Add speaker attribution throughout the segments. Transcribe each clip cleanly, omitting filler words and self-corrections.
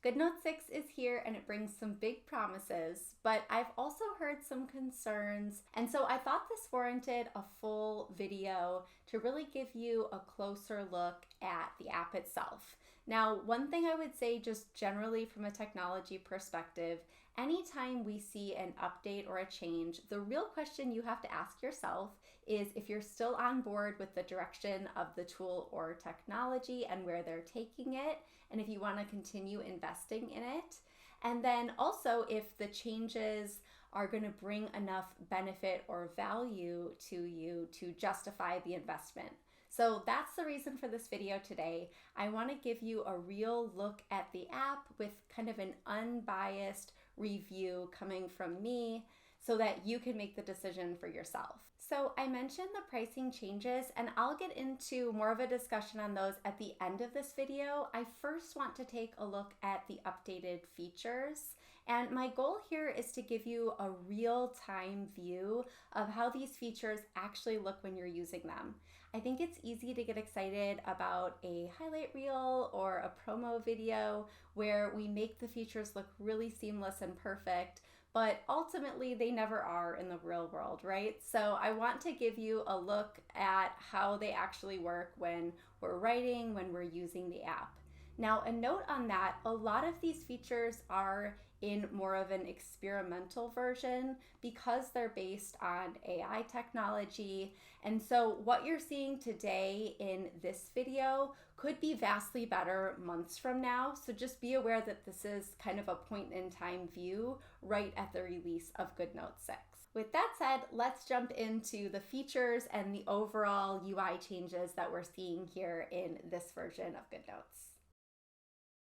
Speaker 1: Goodnotes 6 is here and it brings some big promises, but I've also heard some concerns, and so I thought this warranted a full video to really give you a closer look at the app itself. Now, one thing I would say just generally from a technology perspective, anytime we see an update or a change, the real question you have to ask yourself is if you're still on board with the direction of the tool or technology and where they're taking it, and if you want to continue investing in it. And then also if the changes are going to bring enough benefit or value to you to justify the investment. So that's the reason for this video today. I want to give you a real look at the app with kind of an unbiased review coming from me so that you can make the decision for yourself. So I mentioned the pricing changes, and I'll get into more of a discussion on those at the end of this video. I first want to take a look at the updated features. And my goal here is to give you a real-time view of how these features actually look when you're using them. I think it's easy to get excited about a highlight reel or a promo video where we make the features look really seamless and perfect, but ultimately they never are in the real world, right? So I want to give you a look at how they actually work when we're writing, when we're using the app. Now, a note on that, a lot of these features are in more of an experimental version because they're based on AI technology. And so what you're seeing today in this video could be vastly better months from now. So just be aware that this is kind of a point in time view right at the release of Goodnotes 6. With that said, let's jump into the features and the overall UI changes that we're seeing here in this version of Goodnotes.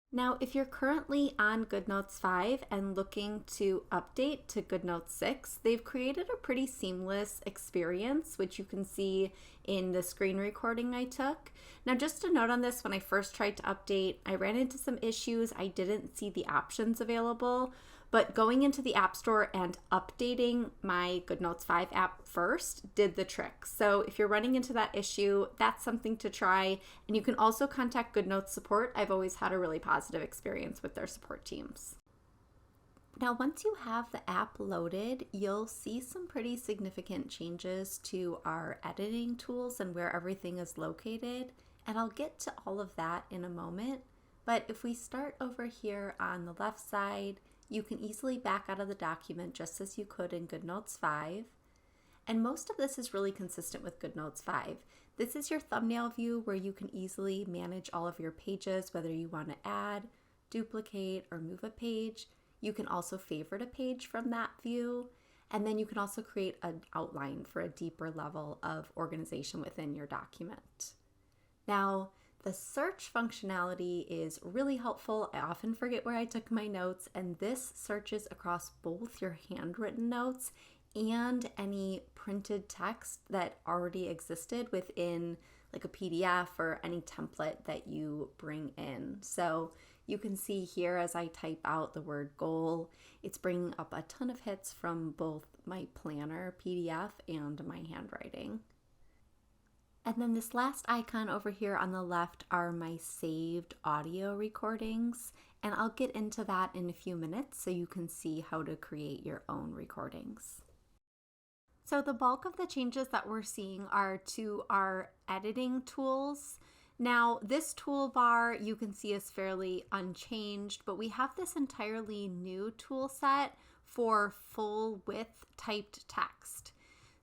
Speaker 1: Now, if you're currently on Goodnotes 5 and looking to update to Goodnotes 6, they've created a pretty seamless experience, which you can see in the screen recording I took. Now, just a note on this, when I first tried to update, I ran into some issues. I didn't see the options available, but going into the App Store and updating my Goodnotes 5 app first did the trick. So if you're running into that issue, that's something to try. And you can also contact Goodnotes support. I've always had a really positive experience with their support teams. Now, once you have the app loaded, you'll see some pretty significant changes to our editing tools and where everything is located. And I'll get to all of that in a moment. But if we start over here on the left side, you can easily back out of the document just as you could in Goodnotes 5. And most of this is really consistent with Goodnotes 5. This is your thumbnail view where you can easily manage all of your pages, whether you want to add, duplicate, or move a page. You can also favorite a page from that view. And then you can also create an outline for a deeper level of organization within your document. Now, the search functionality is really helpful. I often forget where I took my notes, and this searches across both your handwritten notes and any printed text that already existed within like a PDF or any template that you bring in. So you can see here as I type out the word goal, it's bringing up a ton of hits from both my planner PDF and my handwriting. And then this last icon over here on the left are my saved audio recordings, and I'll get into that in a few minutes so you can see how to create your own recordings. So the bulk of the changes that we're seeing are to our editing tools. Now, this toolbar you can see is fairly unchanged, but we have this entirely new tool set for full width typed text.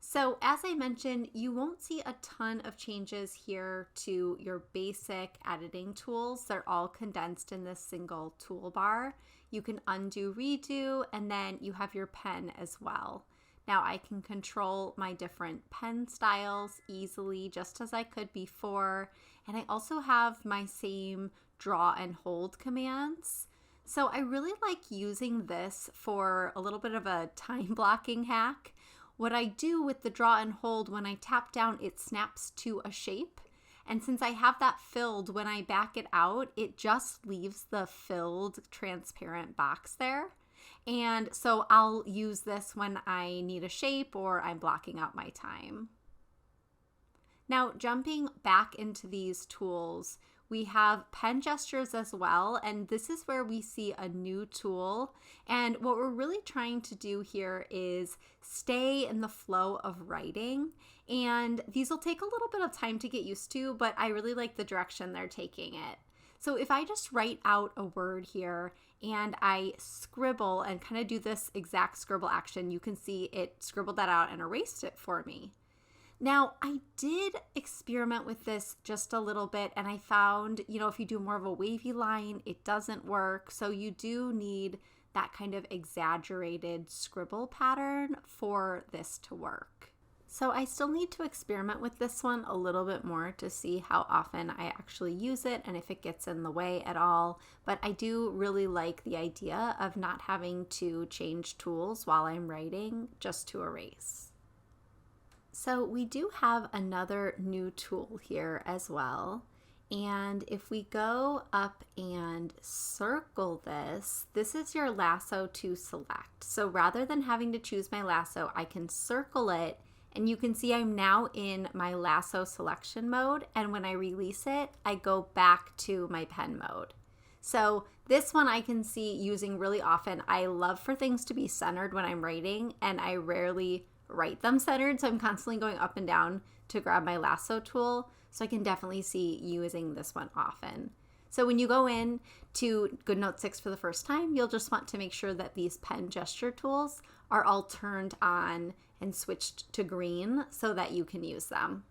Speaker 1: So as I mentioned, you won't see a ton of changes here to your basic editing tools. They're all condensed in this single toolbar. You can undo, redo, and then you have your pen as well. Now I can control my different pen styles easily, just as I could before. And I also have my same draw and hold commands. So I really like using this for a little bit of a time blocking hack. What I do with the draw and hold, when I tap down, it snaps to a shape. And since I have that filled, when I back it out, it just leaves the filled transparent box there. And so I'll use this when I need a shape or I'm blocking out my time. Now, jumping back into these tools, we have pen gestures as well, and this is where we see a new tool. And what we're really trying to do here is stay in the flow of writing. And these will take a little bit of time to get used to, but I really like the direction they're taking it. So if I just write out a word here and I scribble and kind of do this exact scribble action, you can see it scribbled that out and erased it for me. Now, I did experiment with this just a little bit, and I found, if you do more of a wavy line, it doesn't work. So you do need that kind of exaggerated scribble pattern for this to work. So I still need to experiment with this one a little bit more to see how often I actually use it and if it gets in the way at all. But I do really like the idea of not having to change tools while I'm writing just to erase. So we do have another new tool here as well. And if we go up and circle this, this is your lasso to select. So rather than having to choose my lasso, I can circle it. And you can see I'm now in my lasso selection mode, and when I release it, I go back to my pen mode. So this one I can see using really often. I love for things to be centered when I'm writing, and I rarely write them centered, so I'm constantly going up and down to grab my lasso tool, so I can definitely see using this one often. So when you go in to Goodnotes 6 for the first time, you'll just want to make sure that these pen gesture tools are all turned on and switched to green so that you can use them.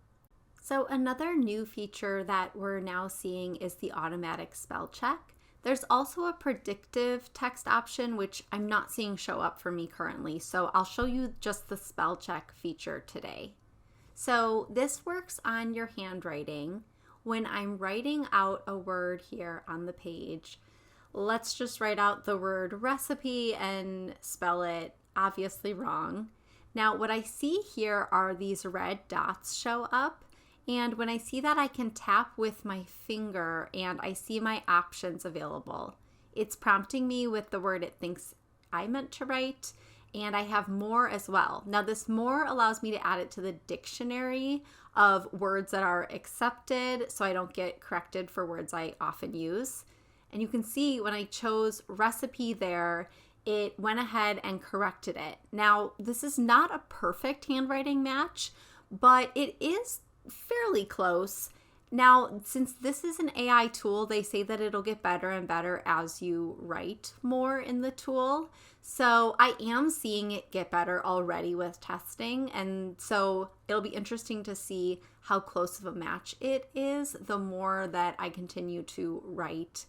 Speaker 1: So another new feature that we're now seeing is the automatic spell check. There's also a predictive text option, which I'm not seeing show up for me currently. So I'll show you just the spell check feature today. So this works on your handwriting. When I'm writing out a word here on the page, let's just write out the word recipe and spell it obviously wrong. Now what I see here are these red dots show up, and when I see that, I can tap with my finger and I see my options available. It's prompting me with the word it thinks I meant to write, and I have more as well. Now this more allows me to add it to the dictionary of words that are accepted so I don't get corrected for words I often use. And you can see when I chose recipe there, it went ahead and corrected it. Now, this is not a perfect handwriting match, but it is fairly close. Now, since this is an AI tool, they say that it'll get better and better as you write more in the tool. So I am seeing it get better already with testing. And so it'll be interesting to see how close of a match it is the more that I continue to write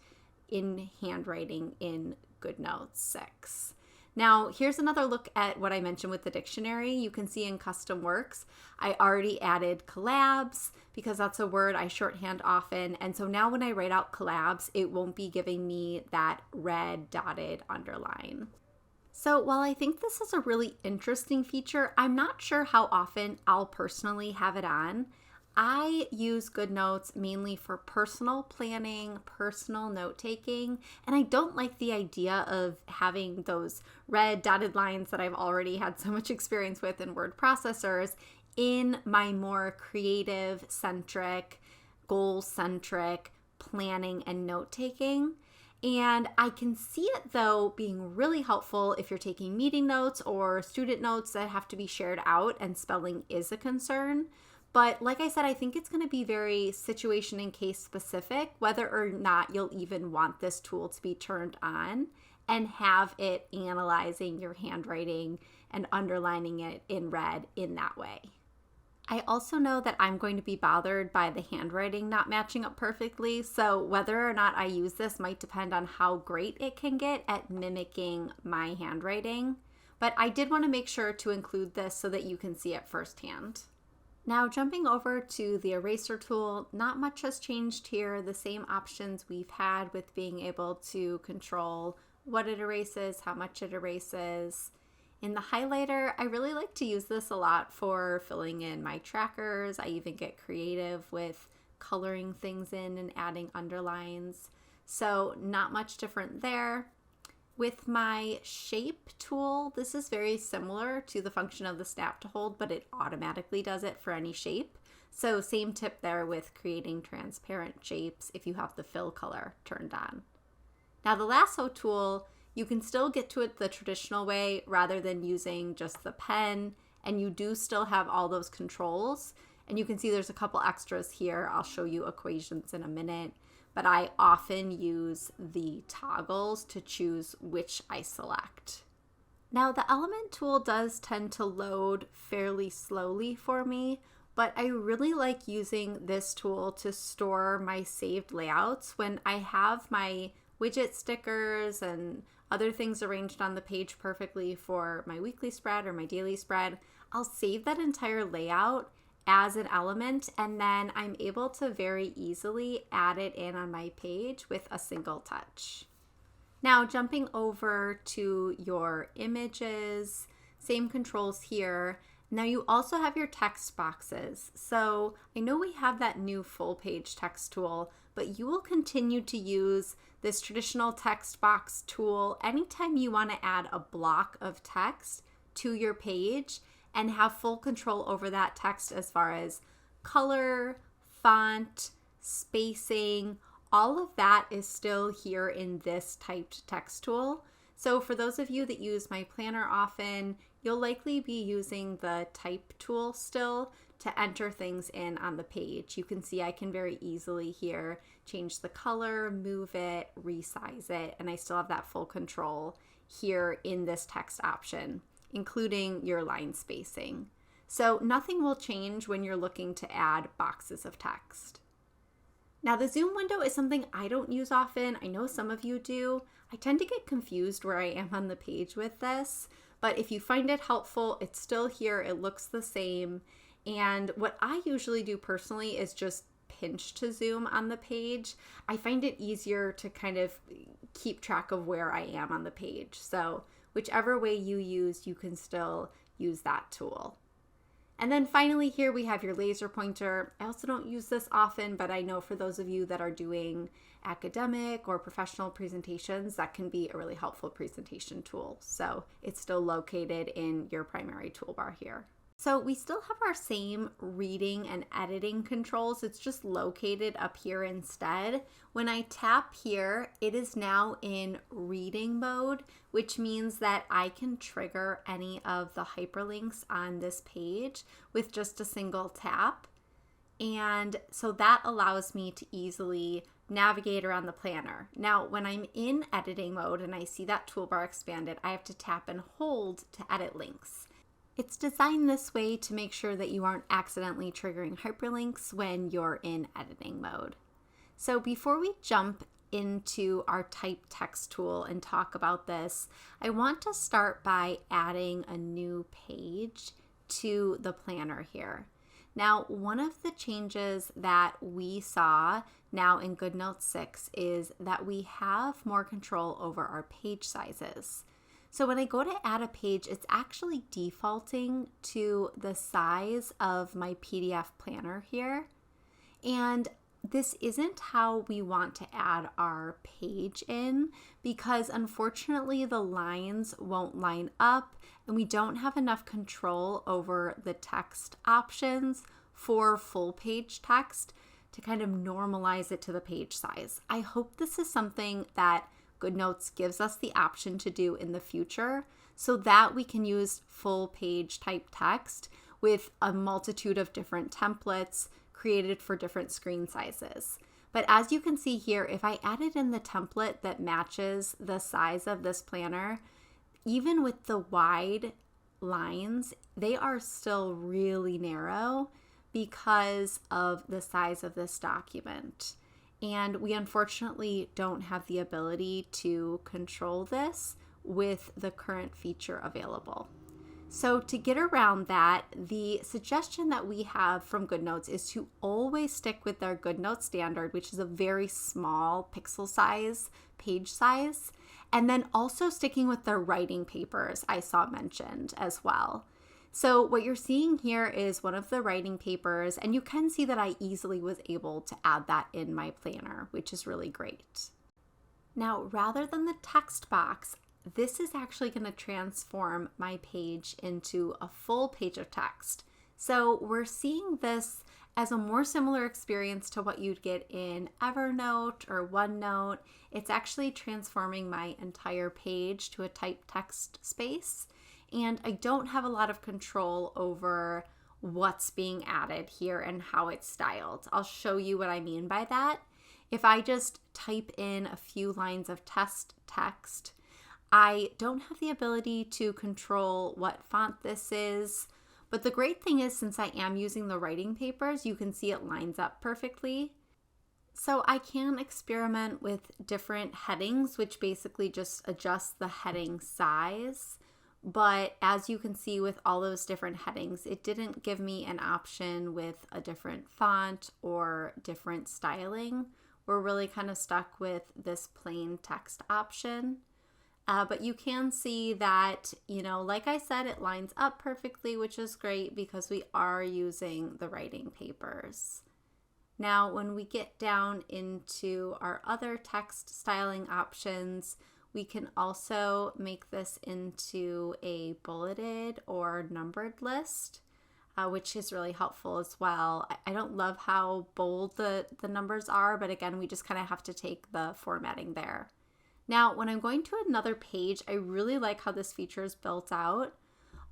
Speaker 1: in handwriting in Goodnotes 6. Now, here's another look at what I mentioned with the dictionary. You can see in custom works, I already added collabs because that's a word I shorthand often. And so now when I write out collabs, it won't be giving me that red dotted underline. So while I think this is a really interesting feature, I'm not sure how often I'll personally have it on. I use Goodnotes mainly for personal planning, personal note-taking, and I don't like the idea of having those red dotted lines that I've already had so much experience with in word processors in my more creative-centric, goal-centric planning and note-taking. And I can see it, though, being really helpful if you're taking meeting notes or student notes that have to be shared out and spelling is a concern. But like I said, I think it's going to be very situation and case specific, whether or not you'll even want this tool to be turned on and have it analyzing your handwriting and underlining it in red in that way. I also know that I'm going to be bothered by the handwriting not matching up perfectly, so whether or not I use this might depend on how great it can get at mimicking my handwriting. But I did want to make sure to include this so that you can see it firsthand. Now jumping over to the eraser tool, not much has changed here. The same options we've had with being able to control what it erases, how much it erases. In the highlighter, I really like to use this a lot for filling in my trackers. I even get creative with coloring things in and adding underlines. So not much different there. With my shape tool, this is very similar to the function of the snap to hold, but it automatically does it for any shape. So same tip there with creating transparent shapes if you have the fill color turned on. Now the lasso tool, you can still get to it the traditional way rather than using just the pen, and you do still have all those controls. And you can see there's a couple extras here. I'll show you equations in a minute, but I often use the toggles to choose which I select. Now the element tool does tend to load fairly slowly for me, but I really like using this tool to store my saved layouts when I have my widget stickers and other things arranged on the page perfectly for my weekly spread or my daily spread. I'll save that entire layout as an element, and then I'm able to very easily add it in on my page with a single touch. Now jumping over to your images, same controls here. Now you also have your text boxes. So I know we have that new full page text tool, but you will continue to use this traditional text box tool anytime you want to add a block of text to your page and have full control over that text as far as color, font, spacing. All of that is still here in this typed text tool. So for those of you that use my planner often, you'll likely be using the type tool still to enter things in on the page. You can see I can very easily here change the color, move it, resize it, and I still have that full control here in this text option, including your line spacing. So nothing will change when you're looking to add boxes of text. Now the zoom window is something I don't use often. I know some of you do. I tend to get confused where I am on the page with this, but if you find it helpful, it's still here. It looks the same. And what I usually do personally is just pinch to zoom on the page. I find it easier to kind of keep track of where I am on the page. So whichever way you use, you can still use that tool. And then finally here we have your laser pointer. I also don't use this often, but I know for those of you that are doing academic or professional presentations, that can be a really helpful presentation tool. So it's still located in your primary toolbar here. So we still have our same reading and editing controls. It's just located up here instead. When I tap here, it is now in reading mode, which means that I can trigger any of the hyperlinks on this page with just a single tap. And so that allows me to easily navigate around the planner. Now, when I'm in editing mode and I see that toolbar expanded, I have to tap and hold to edit links. It's designed this way to make sure that you aren't accidentally triggering hyperlinks when you're in editing mode. So before we jump into our type text tool and talk about this, I want to start by adding a new page to the planner here. Now, one of the changes that we saw now in Goodnotes 6 is that we have more control over our page sizes. So when I go to add a page, it's actually defaulting to the size of my PDF planner here. And this isn't how we want to add our page in, because unfortunately the lines won't line up and we don't have enough control over the text options for full page text to kind of normalize it to the page size. I hope this is something that Goodnotes gives us the option to do in the future so that we can use full page type text with a multitude of different templates created for different screen sizes. But as you can see here, if I added in the template that matches the size of this planner, even with the wide lines, they are still really narrow because of the size of this document. And we unfortunately don't have the ability to control this with the current feature available. So to get around that, the suggestion that we have from Goodnotes is to always stick with their Goodnotes standard, which is a very small pixel size, page size, and then also sticking with their writing papers I saw mentioned as well. So what you're seeing here is one of the writing papers, and you can see that I easily was able to add that in my planner, which is really great. Now, rather than the text box, this is actually going to transform my page into a full page of text. So we're seeing this as a more similar experience to what you'd get in Evernote or OneNote. It's actually transforming my entire page to a typed text space, and I don't have a lot of control over what's being added here and how it's styled. I'll show you what I mean by that. If I just type in a few lines of test text, I don't have the ability to control what font this is. But the great thing is, since I am using the writing papers, you can see it lines up perfectly. So I can experiment with different headings, which basically just adjust the heading size. But as you can see with all those different headings, it didn't give me an option with a different font or different styling. We're really kind of stuck with this plain text option. But you can see that, like I said, it lines up perfectly, which is great because we are using the writing papers. Now, when we get down into our other text styling options, we can also make this into a bulleted or numbered list, which is really helpful as well. I don't love how bold the numbers are, but again, we just kind of have to take the formatting there. Now, when I'm going to another page, I really like how this feature is built out.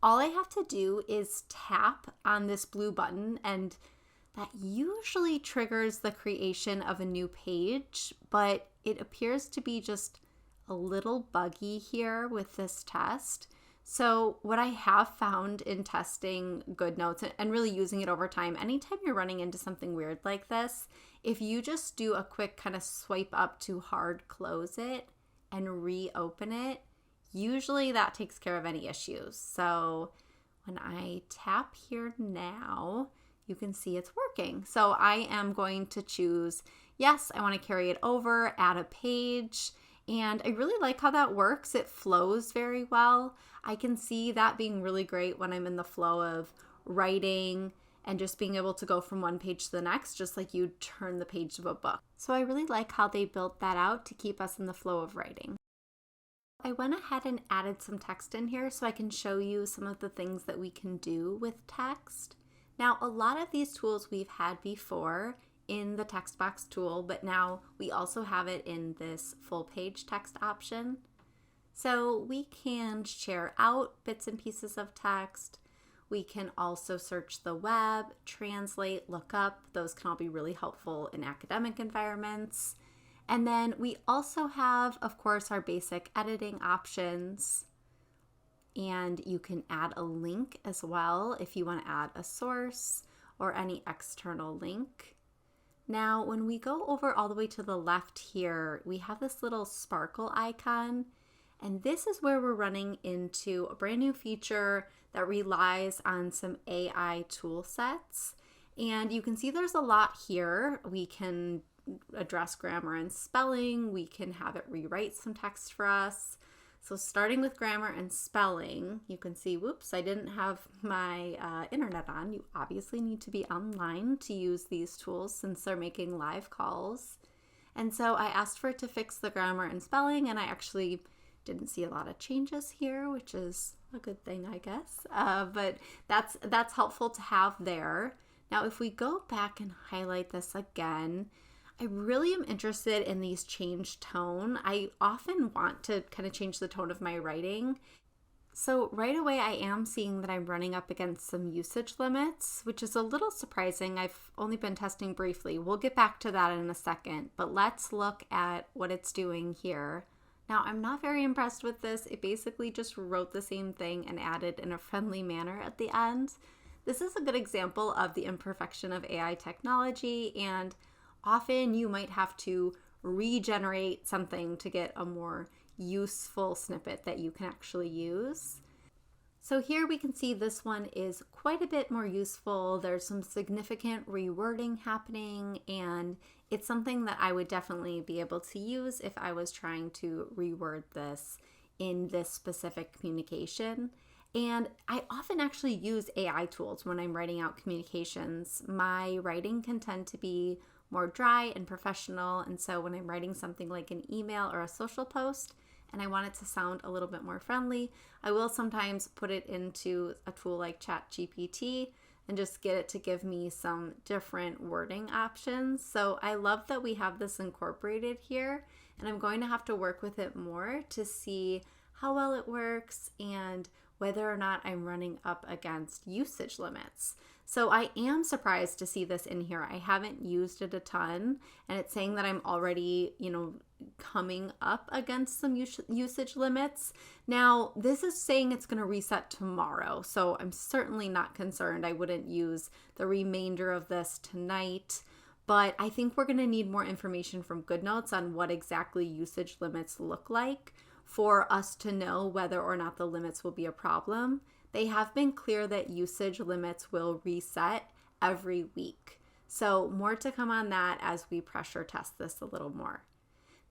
Speaker 1: All I have to do is tap on this blue button, and that usually triggers the creation of a new page, but it appears to be just a little buggy here with this test. So what I have found in testing Goodnotes and really using it over time, anytime you're running into something weird like this, if you just do a quick kind of swipe up to hard close it and reopen it, usually that takes care of any issues. So when I tap here now, you can see it's working. So I am going to choose, yes, I want to carry it over, add a page, and I really like how that works. It flows very well. I can see that being really great when I'm in the flow of writing and just being able to go from one page to the next, just like you turn the page of a book. So I really like how they built that out to keep us in the flow of writing. I went ahead and added some text in here so I can show you some of the things that we can do with text. Now, a lot of these tools we've had before in the text box tool, but now we also have it in this full page text option. So we can share out bits and pieces of text. We can also search the web, translate, look up. Those can all be really helpful in academic environments. And then we also have, of course, our basic editing options. And you can add a link as well if you want to add a source or any external link. Now, when we go over all the way to the left here, we have this little sparkle icon. And this is where we're running into a brand new feature that relies on some AI tool sets. And you can see there's a lot here. We can address grammar and spelling. We can have it rewrite some text for us. So starting with grammar and spelling, you can see, whoops, I didn't have my internet on. You obviously need to be online to use these tools since they're making live calls. And so I asked for it to fix the grammar and spelling, and I actually didn't see a lot of changes here, which is a good thing, I guess. But that's helpful to have there. Now, if we go back and highlight this again, I really am interested in these change tone. I often want to kind of change the tone of my writing. So right away, I am seeing that I'm running up against some usage limits, which is a little surprising. I've only been testing briefly. We'll get back to that in a second, but let's look at what it's doing here. Now, I'm not very impressed with this. It basically just wrote the same thing and added in a friendly manner at the end. This is a good example of the imperfection of AI technology, and often you might have to regenerate something to get a more useful snippet that you can actually use. So here we can see this one is quite a bit more useful. There's some significant rewording happening, and it's something that I would definitely be able to use if I was trying to reword this in this specific communication. And I often actually use AI tools when I'm writing out communications. My writing can tend to be more dry and professional, and so when I'm writing something like an email or a social post and I want it to sound a little bit more friendly, I will sometimes put it into a tool like ChatGPT. and just get it to give me some different wording options. So I love that we have this incorporated here, and I'm going to have to work with it more to see how well it works and whether or not I'm running up against usage limits. So I am surprised to see this in here. I haven't used it a ton, and it's saying that I'm already, coming up against some usage limits. Now, this is saying it's going to reset tomorrow, so I'm certainly not concerned. I wouldn't use the remainder of this tonight, but I think we're going to need more information from Goodnotes on what exactly usage limits look like for us to know whether or not the limits will be a problem. They have been clear that usage limits will reset every week. So more to come on that as we pressure test this a little more.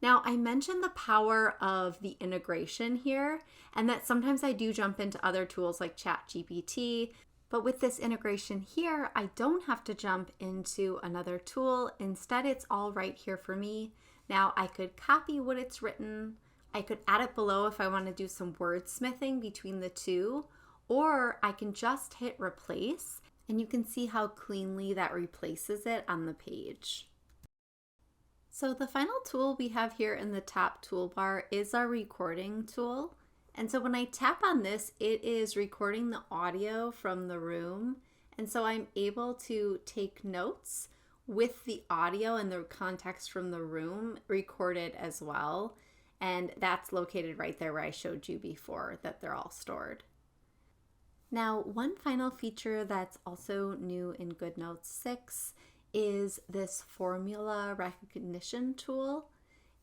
Speaker 1: Now, I mentioned the power of the integration here, and that sometimes I do jump into other tools like ChatGPT, but with this integration here, I don't have to jump into another tool. Instead, it's all right here for me. Now, I could copy what it's written. I could add it below if I want to do some wordsmithing between the two, or I can just hit replace, and you can see how cleanly that replaces it on the page. So the final tool we have here in the top toolbar is our recording tool. And so when I tap on this, it is recording the audio from the room. And so I'm able to take notes with the audio and the context from the room recorded as well. And that's located right there where I showed you before that they're all stored. Now, one final feature that's also new in Goodnotes 6 is this formula recognition tool.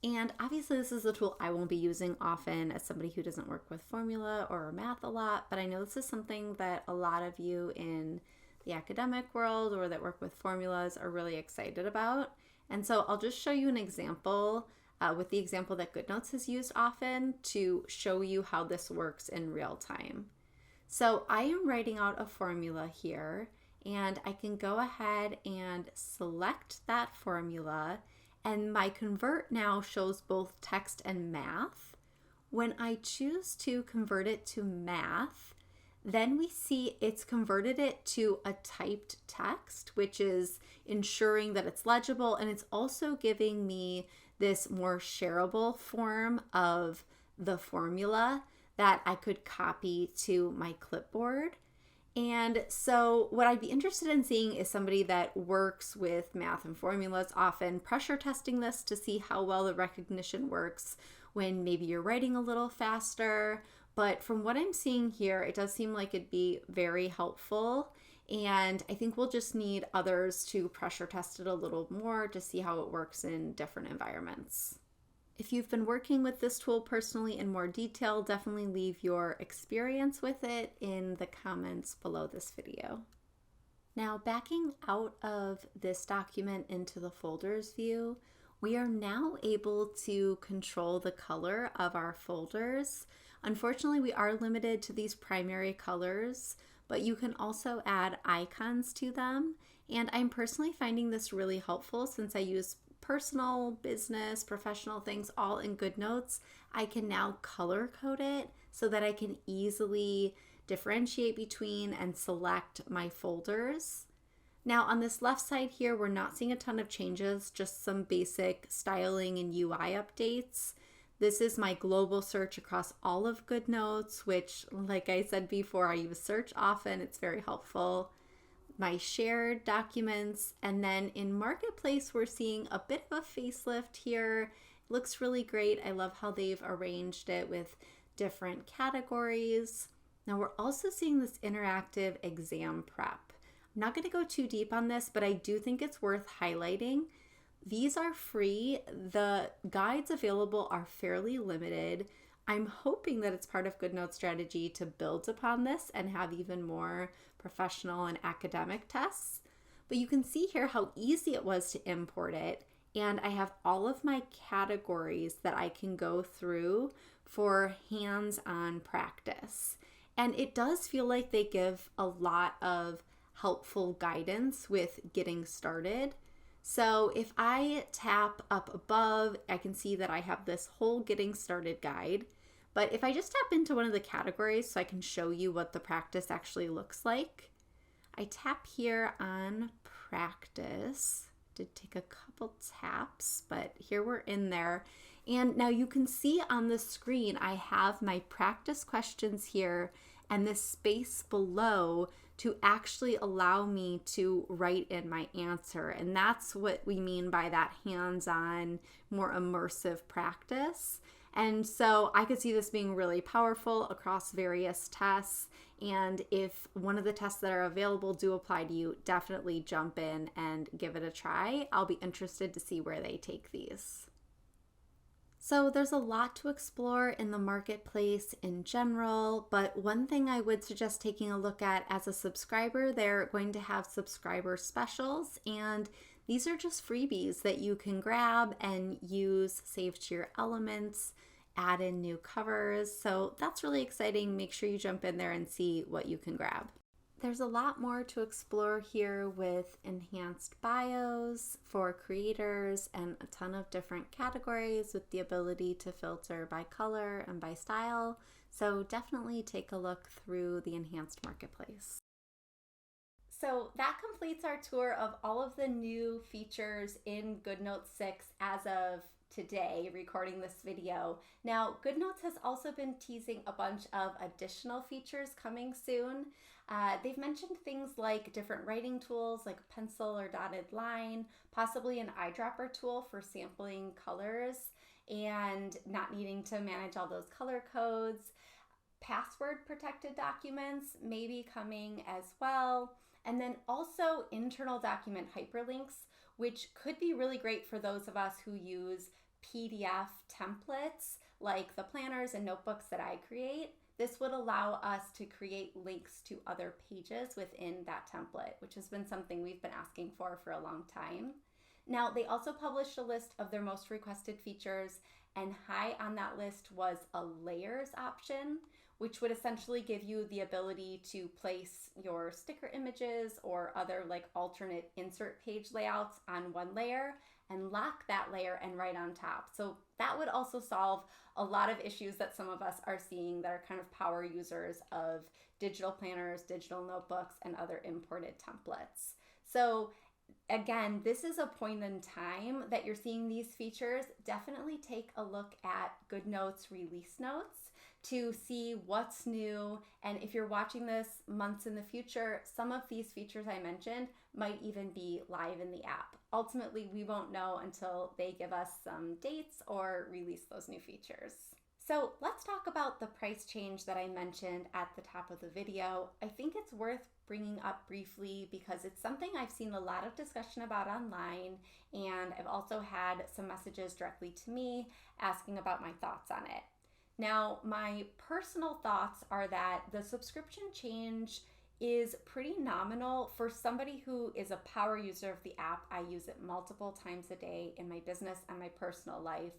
Speaker 1: And obviously this is a tool I won't be using often as somebody who doesn't work with formula or math a lot, but I know this is something that a lot of you in the academic world or that work with formulas are really excited about. And so I'll just show you an example with the example that Goodnotes has used often to show you how this works in real time. So I am writing out a formula here, and I can go ahead and select that formula, and my convert now shows both text and math. When I choose to convert it to math, then we see it's converted it to a typed text, which is ensuring that it's legible, and it's also giving me this more shareable form of the formula that I could copy to my clipboard. And so what I'd be interested in seeing is somebody that works with math and formulas, often pressure testing this to see how well the recognition works when maybe you're writing a little faster. But from what I'm seeing here, it does seem like it'd be very helpful. And I think we'll just need others to pressure test it a little more to see how it works in different environments. If you've been working with this tool personally in more detail, definitely leave your experience with it in the comments below this video. Now, backing out of this document into the folders view, we are now able to control the color of our folders. Unfortunately, we are limited to these primary colors, but you can also add icons to them. And I'm personally finding this really helpful since I use personal, business, professional things all in Goodnotes. I can now color code it so that I can easily differentiate between and select my folders. Now on this left side here, we're not seeing a ton of changes, just some basic styling and UI updates. This is my global search across all of Goodnotes, which, like I said before, I use search often. It's very helpful. My shared documents, and then in Marketplace we're seeing a bit of a facelift here. It looks really great. I love how they've arranged it with different categories. Now we're also seeing this interactive exam prep. I'm not going to go too deep on this, but I do think it's worth highlighting. These are free. The guides available are fairly limited. I'm hoping that it's part of Goodnotes' strategy to build upon this and have even more professional and academic tests. But you can see here how easy it was to import it. And I have all of my categories that I can go through for hands-on practice. And it does feel like they give a lot of helpful guidance with getting started. So if I tap up above, I can see that I have this whole getting started guide. But if I just tap into one of the categories so I can show you what the practice actually looks like, I tap here on practice. Did take a couple taps, but here we're in there. And now you can see on the screen, I have my practice questions here and this space below to actually allow me to write in my answer. And that's what we mean by that hands-on, more immersive practice. And so I could see this being really powerful across various tests. And if one of the tests that are available do apply to you, definitely jump in and give it a try. I'll be interested to see where they take these. So there's a lot to explore in the marketplace in general, but one thing I would suggest taking a look at as a subscriber, they're going to have subscriber specials, and these are just freebies that you can grab and use, save to your elements, add in new covers. So that's really exciting. Make sure you jump in there and see what you can grab. There's a lot more to explore here with enhanced bios for creators and a ton of different categories with the ability to filter by color and by style. So definitely take a look through the enhanced marketplace. So that completes our tour of all of the new features in Goodnotes 6 as of today, recording this video. Now, Goodnotes has also been teasing a bunch of additional features coming soon. They've mentioned things like different writing tools like a pencil or dotted line, possibly an eyedropper tool for sampling colors and not needing to manage all those color codes. Password protected documents may be coming as well. And then also internal document hyperlinks, which could be really great for those of us who use PDF templates like the planners and notebooks that I create. This would allow us to create links to other pages within that template, which has been something we've been asking for a long time. Now, they also published a list of their most requested features, and high on that list was a layers option, which would essentially give you the ability to place your sticker images or other like alternate insert page layouts on one layer and lock that layer and write on top. So that would also solve a lot of issues that some of us are seeing that are kind of power users of digital planners, digital notebooks, and other imported templates. So again, this is a point in time that you're seeing these features. Definitely take a look at Goodnotes release notes to see what's new. And if you're watching this months in the future, some of these features I mentioned might even be live in the app. Ultimately, we won't know until they give us some dates or release those new features. So let's talk about the price change that I mentioned at the top of the video. I think it's worth bringing up briefly because it's something I've seen a lot of discussion about online, and I've also had some messages directly to me asking about my thoughts on it. Now, my personal thoughts are that the subscription change is pretty nominal for somebody who is a power user of the app. I use it multiple times a day in my business and my personal life.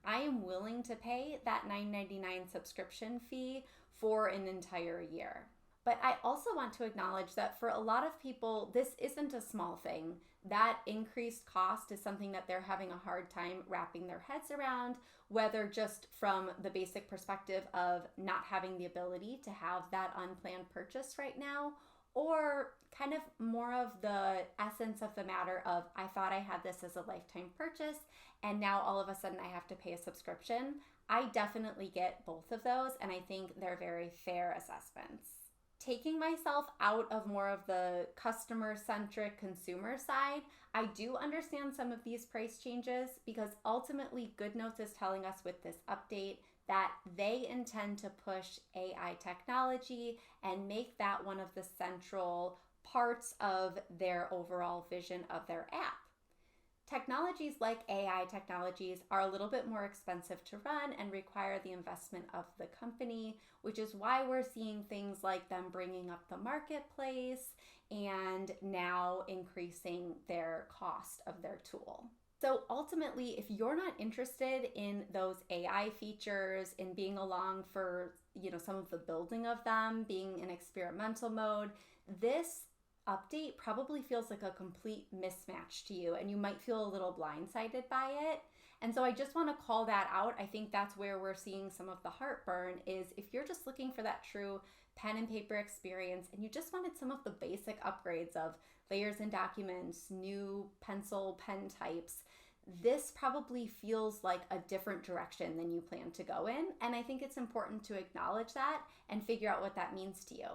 Speaker 1: I am willing to pay that $9.99 subscription fee for an entire year. But I also want to acknowledge that for a lot of people, this isn't a small thing. That increased cost is something that they're having a hard time wrapping their heads around, whether just from the basic perspective of not having the ability to have that unplanned purchase right now, or kind of more of the essence of the matter of, I thought I had this as a lifetime purchase, and now all of a sudden I have to pay a subscription. I definitely get both of those, and I think they're very fair assessments. Taking myself out of more of the customer-centric consumer side, I do understand some of these price changes because ultimately Goodnotes is telling us with this update that they intend to push AI technology and make that one of the central parts of their overall vision of their app. Technologies like AI technologies are a little bit more expensive to run and require the investment of the company, which is why we're seeing things like them bringing up the marketplace and now increasing their cost of their tool. So ultimately, if you're not interested in those AI features, in being along for, some of the building of them, being in experimental mode, this update probably feels like a complete mismatch to you, and you might feel a little blindsided by it. And so I just want to call that out. I think that's where we're seeing some of the heartburn is if you're just looking for that true pen and paper experience and you just wanted some of the basic upgrades of layers and documents, new pencil, pen types, this probably feels like a different direction than you plan to go in. And I think it's important to acknowledge that and figure out what that means to you.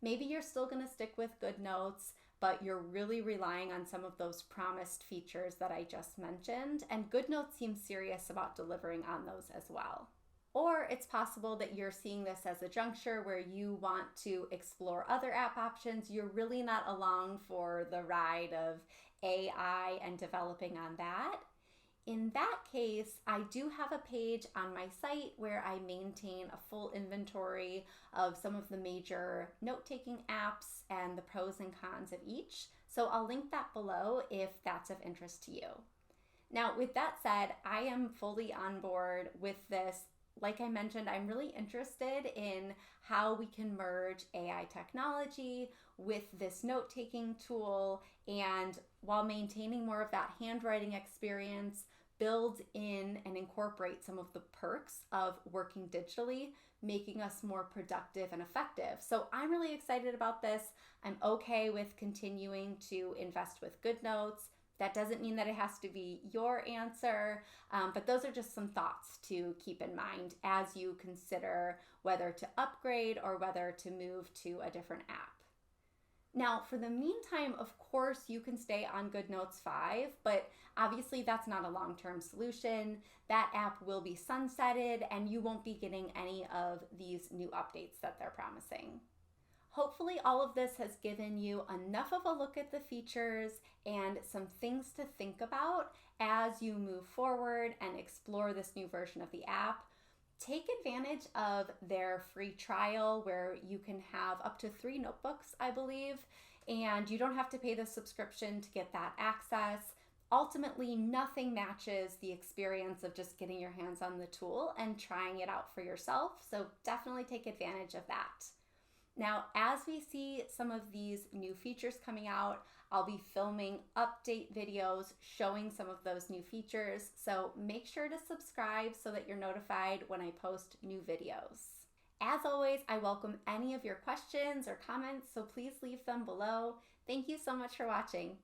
Speaker 1: Maybe you're still going to stick with Goodnotes, but you're really relying on some of those promised features that I just mentioned, and Goodnotes seems serious about delivering on those as well. Or it's possible that you're seeing this as a juncture where you want to explore other app options. You're really not along for the ride of AI and developing on that. In that case, I do have a page on my site where I maintain a full inventory of some of the major note-taking apps and the pros and cons of each. So I'll link that below if that's of interest to you. Now, with that said, I am fully on board with this. Like I mentioned, I'm really interested in how we can merge AI technology with this note-taking tool, and while maintaining more of that handwriting experience, build in and incorporate some of the perks of working digitally, making us more productive and effective. So I'm really excited about this. I'm okay with continuing to invest with Goodnotes. That doesn't mean that it has to be your answer, but those are just some thoughts to keep in mind as you consider whether to upgrade or whether to move to a different app. Now, for the meantime, of course, you can stay on Goodnotes 5, but obviously that's not a long-term solution. That app will be sunsetted and you won't be getting any of these new updates that they're promising. Hopefully all of this has given you enough of a look at the features and some things to think about as you move forward and explore this new version of the app. Take advantage of their free trial where you can have up to 3 notebooks, I believe, and you don't have to pay the subscription to get that access. Ultimately, nothing matches the experience of just getting your hands on the tool and trying it out for yourself, so definitely take advantage of that. Now, as we see some of these new features coming out, I'll be filming update videos showing some of those new features, so make sure to subscribe so that you're notified when I post new videos. As always, I welcome any of your questions or comments, so please leave them below. Thank you so much for watching.